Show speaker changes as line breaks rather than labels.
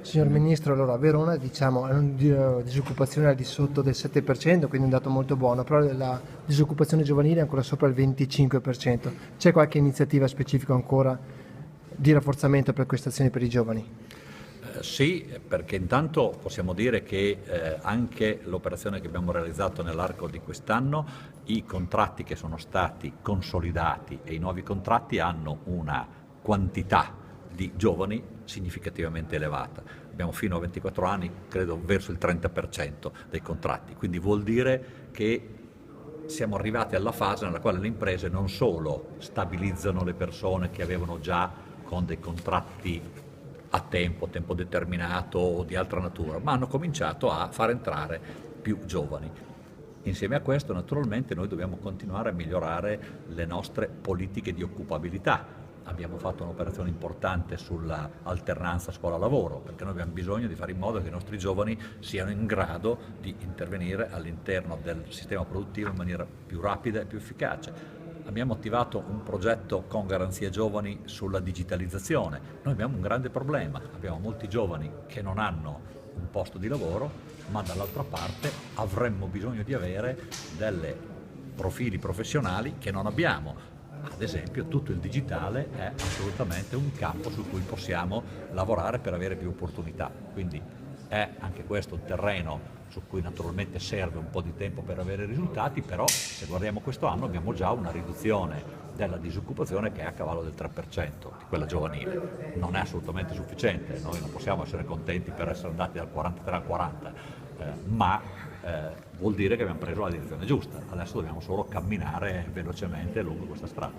Signor Ministro, allora a Verona diciamo è una disoccupazione al di sotto del 7%, quindi un dato molto buono, però la disoccupazione giovanile è ancora sopra il 25%. C'è qualche iniziativa specifica ancora di rafforzamento per queste azioni per i giovani?
Sì, perché intanto possiamo dire che anche l'operazione che abbiamo realizzato nell'arco di quest'anno, i contratti che sono stati consolidati e i nuovi contratti hanno una quantità di giovani significativamente elevata. Abbiamo fino a 24 anni, credo, verso il 30% dei contratti, quindi vuol dire che siamo arrivati alla fase nella quale le imprese non solo stabilizzano le persone che avevano già con dei contratti a tempo determinato o di altra natura, ma hanno cominciato a far entrare più giovani. Insieme a questo, naturalmente, noi dobbiamo continuare a migliorare le nostre politiche di occupabilità. Abbiamo fatto un'operazione importante sull'alternanza scuola-lavoro, perché noi abbiamo bisogno di fare in modo che i nostri giovani siano in grado di intervenire all'interno del sistema produttivo in maniera più rapida e più efficace. Abbiamo attivato un progetto con Garanzia Giovani sulla digitalizzazione. Noi abbiamo un grande problema, abbiamo molti giovani che non hanno un posto di lavoro, ma dall'altra parte avremmo bisogno di avere dei profili professionali che non abbiamo. Ad esempio, tutto il digitale è assolutamente un campo su cui possiamo lavorare per avere più opportunità. Quindi è anche questo un terreno su cui naturalmente serve un po' di tempo per avere risultati, però se guardiamo questo anno abbiamo già una riduzione della disoccupazione che è a cavallo del 3%, di quella giovanile. Non è assolutamente sufficiente, noi non possiamo essere contenti per essere andati dal 43 al 40, ma vuol dire che abbiamo preso la direzione giusta. Adesso dobbiamo solo camminare velocemente lungo questa strada.